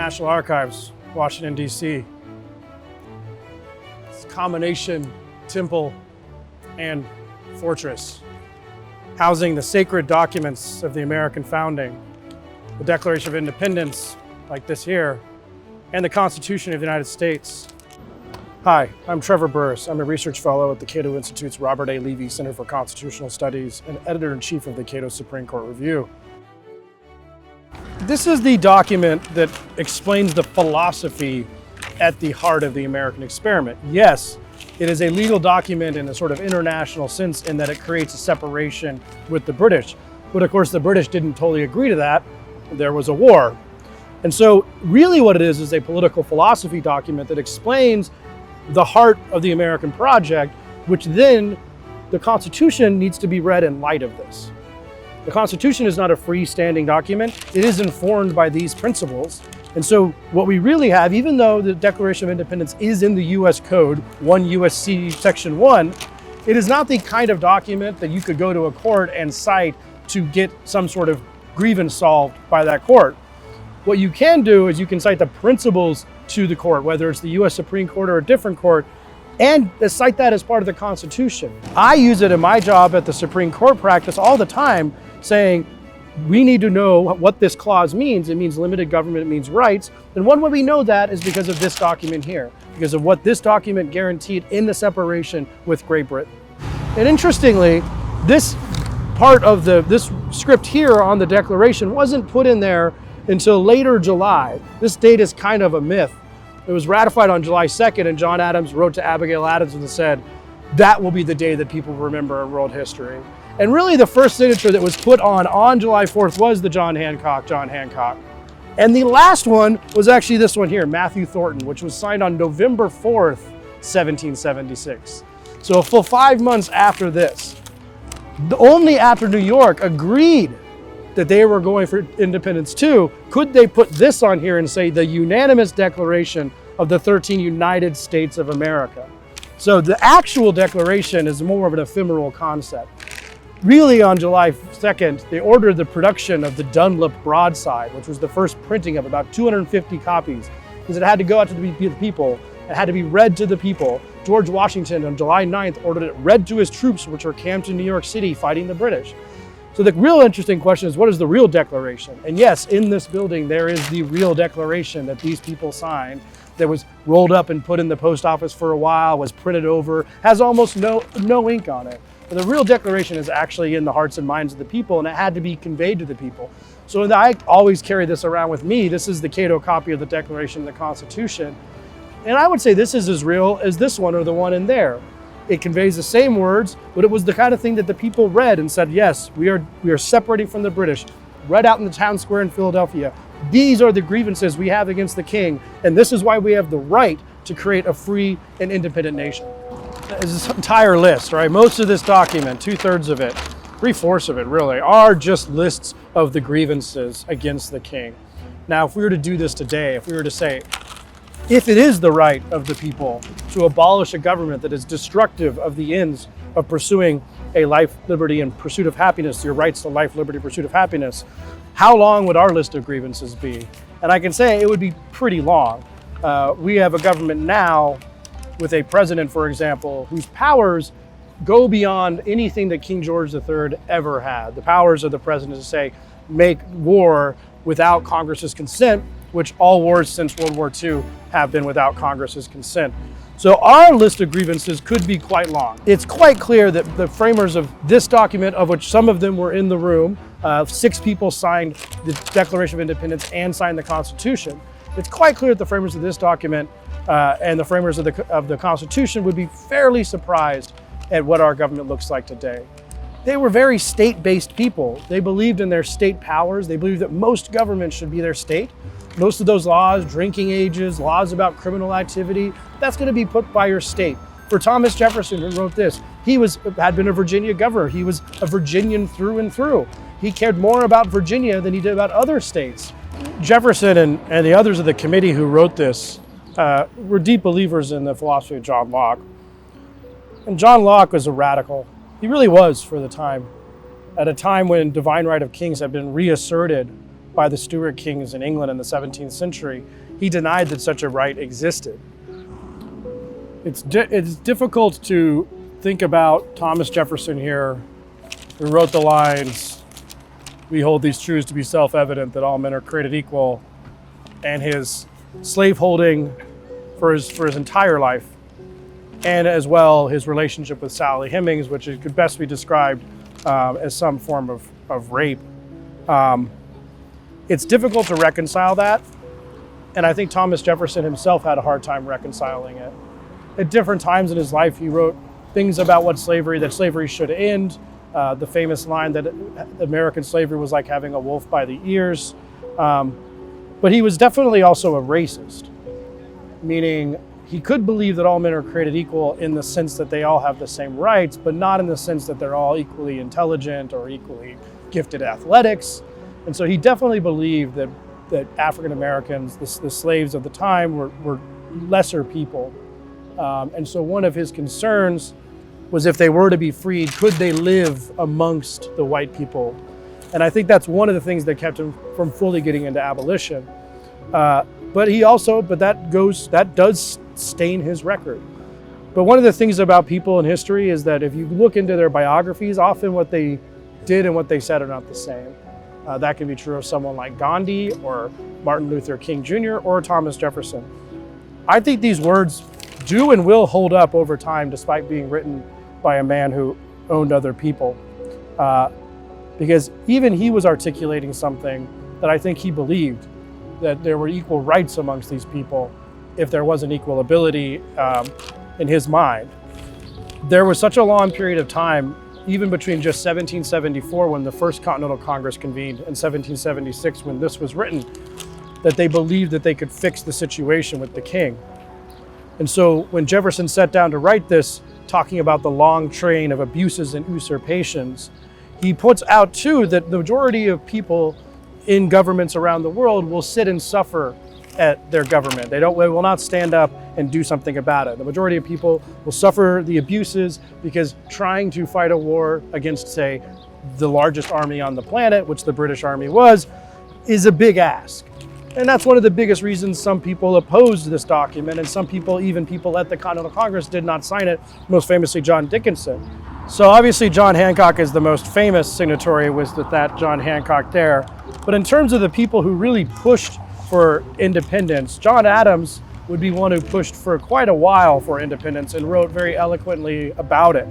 National Archives, Washington, D.C. It's a combination temple and fortress, housing the sacred documents of the American founding, the Declaration of Independence, like this here, and the Constitution of the United States. Hi, I'm Trevor Burrus. I'm a research fellow at the Cato Institute's Robert A. Levy Center for Constitutional Studies and editor-in-chief of the Cato Supreme Court Review. This is the document that explains the philosophy at the heart of the American experiment. Yes, it is a legal document in a sort of international sense in that it creates a separation with the British. But of course, the British didn't totally agree to that. There was a war. And so really what it is a political philosophy document that explains the heart of the American project, which then the Constitution needs to be read in light of this. The Constitution is not a freestanding document. It is informed by these principles. And so what we really have, even though the Declaration of Independence is in the US Code, 1 USC Section 1, it is not the kind of document that you could go to a court and cite to get some sort of grievance solved by that court. What you can do is you can cite the principles to the court, whether it's the US Supreme Court or a different court, and cite that as part of the Constitution. I use it in my job at the Supreme Court practice all the time, saying, we need to know what this clause means. It means limited government, it means rights. And one way we know that is because of this document here, because of what this document guaranteed in the separation with Great Britain. And interestingly, this part of this script here on the Declaration wasn't put in there until later July. This date is kind of a myth. It was ratified on July 2nd, and John Adams wrote to Abigail Adams and said, that will be the day that people remember in world history. And really the first signature that was put on July 4th was the John Hancock. And the last one was actually this one here, Matthew Thornton, which was signed on November 4th, 1776. So a full 5 months after this. Only after New York agreed that they were going for independence too, could they put this on here and say the unanimous declaration of the 13 United States of America. So the actual declaration is more of an ephemeral concept. Really on July 2nd, they ordered the production of the Dunlop broadside, which was the first printing of about 250 copies, because it had to go out to the people, it had to be read to the people. George Washington on July 9th ordered it read to his troops, which were camped in New York City fighting the British. So the real interesting question is, what is the real declaration? And yes, in this building, there is the real declaration that these people signed that was rolled up and put in the post office for a while, was printed over, has almost no ink on it. But the real declaration is actually in the hearts and minds of the people, and it had to be conveyed to the people. So I always carry this around with me. This is the Cato copy of the Declaration of the Constitution. And I would say this is as real as this one or the one in there. It conveys the same words, but it was the kind of thing that the people read and said, yes, we are separating from the British, read out in the town square in Philadelphia. These are the grievances we have against the king, and this is why we have the right to create a free and independent nation. This entire list, right? Most of this document, 2/3 of it, 3/4 of it really, are just lists of the grievances against the king. Now, if we were to do this today, if we were to say, if it is the right of the people to abolish a government that is destructive of the ends of pursuing a life, liberty, and pursuit of happiness, your rights to life, liberty, pursuit of happiness, how long would our list of grievances be? And I can say it would be pretty long. We have a government now with a president, for example, whose powers go beyond anything that King George III ever had. The powers of the president to say, make war without Congress's consent, which all wars since World War II have been without Congress's consent. So our list of grievances could be quite long. It's quite clear that the framers of this document, of which some of them were in the room, 6 people signed the Declaration of Independence and signed the Constitution. It's quite clear that the framers of this document and the framers of the Constitution would be fairly surprised at what our government looks like today. They were very state-based people. They believed in their state powers. They believed that most governments should be their state. Most of those laws, drinking ages, laws about criminal activity, that's going to be put by your state. For Thomas Jefferson, who wrote this, he had been a Virginia governor. He was a Virginian through and through. He cared more about Virginia than he did about other states. Jefferson and the others of the committee who wrote this were deep believers in the philosophy of John Locke. And John Locke was a radical. He really was for the time. At a time when divine right of kings had been reasserted by the Stuart kings in England in the 17th century, he denied that such a right existed. It's difficult to think about Thomas Jefferson here, who wrote the lines, "We hold these truths to be self-evident that all men are created equal," and his slaveholding for his entire life, and as well his relationship with Sally Hemings, which could best be described as some form of rape. It's difficult to reconcile that, and I think Thomas Jefferson himself had a hard time reconciling it. At different times in his life, he wrote things about that slavery should end. The famous line that American slavery was like having a wolf by the ears. But he was definitely also a racist, meaning he could believe that all men are created equal in the sense that they all have the same rights, but not in the sense that they're all equally intelligent or equally gifted at athletics. And so he definitely believed that African Americans, the slaves of the time, were lesser people. And so one of his concerns was, if they were to be freed, could they live amongst the white people? And I think that's one of the things that kept him from fully getting into abolition. But that does stain his record. But one of the things about people in history is that if you look into their biographies, often what they did and what they said are not the same. That can be true of someone like Gandhi or Martin Luther King Jr. or Thomas Jefferson. I think these words do and will hold up over time, despite being written by a man who owned other people. Because even he was articulating something that I think he believed, that there were equal rights amongst these people if there was an equal ability in his mind. There was such a long period of time, even between just 1774, when the first Continental Congress convened, and 1776, when this was written, that they believed that they could fix the situation with the king. And so when Jefferson sat down to write this, talking about the long train of abuses and usurpations, he puts out too that the majority of people in governments around the world will sit and suffer at their government. They will not stand up and do something about it. The majority of people will suffer the abuses because trying to fight a war against, say, the largest army on the planet, which the British Army was, is a big ask. And that's one of the biggest reasons some people opposed this document, and some people, even people at the Continental Congress, did not sign it, most famously John Dickinson. So obviously John Hancock is the most famous signatory, was that John Hancock there. But in terms of the people who really pushed for independence, John Adams would be one who pushed for quite a while for independence and wrote very eloquently about it.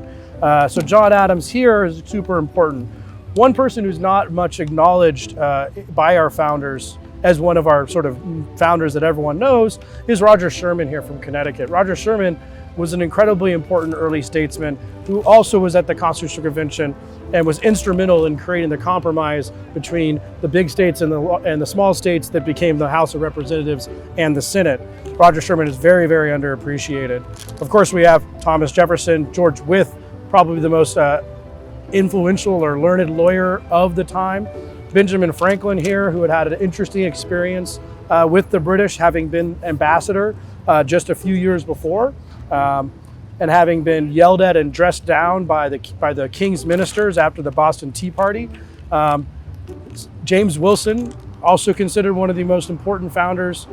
So John Adams here is super important. One person who's not much acknowledged by our founders as one of our sort of founders that everyone knows is Roger Sherman here from Connecticut. Roger Sherman was an incredibly important early statesman who also was at the Constitutional Convention and was instrumental in creating the compromise between the big states and the small states that became the House of Representatives and the Senate. Roger Sherman is very, very underappreciated. Of course, we have Thomas Jefferson, George Wythe, probably the most influential or learned lawyer of the time. Benjamin Franklin here, who had an interesting experience with the British, having been ambassador just a few years before, and having been yelled at and dressed down by the king's ministers after the Boston Tea Party. James Wilson, also considered one of the most important founders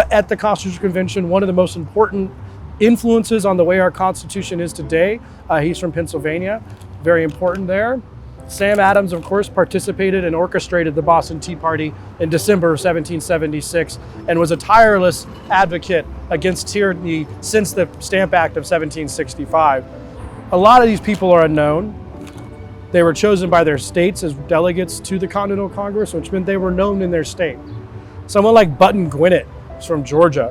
at the Constitutional Convention, one of the most important influences on the way our Constitution is today. He's from Pennsylvania, very important there. Sam Adams, of course, participated and orchestrated the Boston Tea Party in December of 1776 and was a tireless advocate against tyranny since the Stamp Act of 1765. A lot of these people are unknown. They were chosen by their states as delegates to the Continental Congress, which meant they were known in their state. Someone like Button Gwinnett is from Georgia,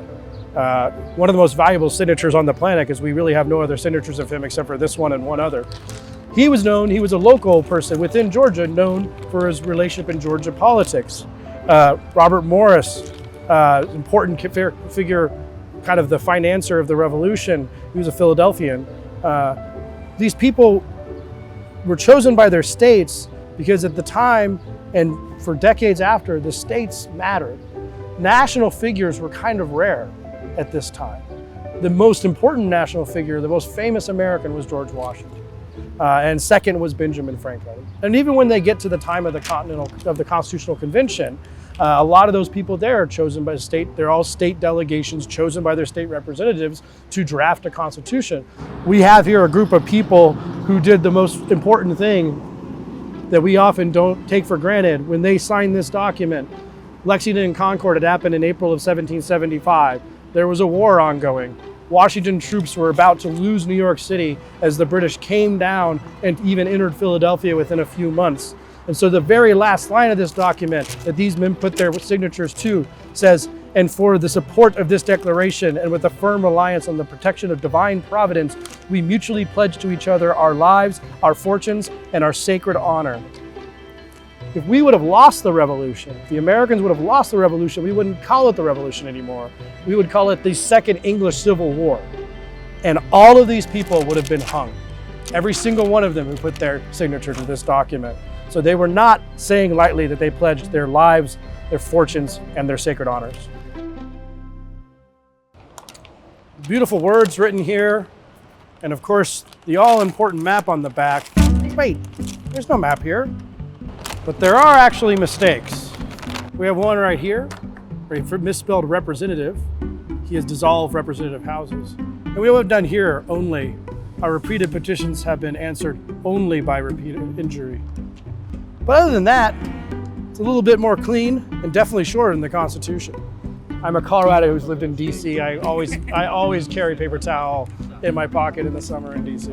one of the most valuable signatures on the planet, because we really have no other signatures of him except for this one and one other. He was a local person within Georgia, known for his relationship in Georgia politics. Robert Morris, important figure, kind of the financier of the revolution. He was a Philadelphian. These people were chosen by their states because at the time and for decades after, the states mattered. National figures were kind of rare at this time. The most important national figure, the most famous American, was George Washington. And second was Benjamin Franklin. And even when they get to the time of the Constitutional Convention, A lot of those people there are chosen by state, they're all state delegations chosen by their state representatives to draft a constitution. We have here a group of people who did the most important thing that we often don't take for granted when they signed this document. Lexington and Concord had happened in April of 1775. There was a war ongoing. Washington troops were about to lose New York City as the British came down and even entered Philadelphia within a few months. And so the very last line of this document that these men put their signatures to says, "And for the support of this declaration and with a firm reliance on the protection of divine providence, we mutually pledge to each other our lives, our fortunes, and our sacred honor." If we would have lost the revolution, if the Americans would have lost the revolution, we wouldn't call it the revolution anymore. We would call it the Second English Civil War. And all of these people would have been hung. Every single one of them who put their signature to this document. So they were not saying lightly that they pledged their lives, their fortunes, and their sacred honors. Beautiful words written here. And of course, the all-important map on the back. Wait, there's no map here. But there are actually mistakes. We have one right here, where he misspelled representative. He has dissolved representative houses. And we have done here only. Our repeated petitions have been answered only by repeated injury. But other than that, it's a little bit more clean and definitely shorter than the Constitution. I'm a Colorado who's lived in DC. I always carry paper towel in my pocket in the summer in DC.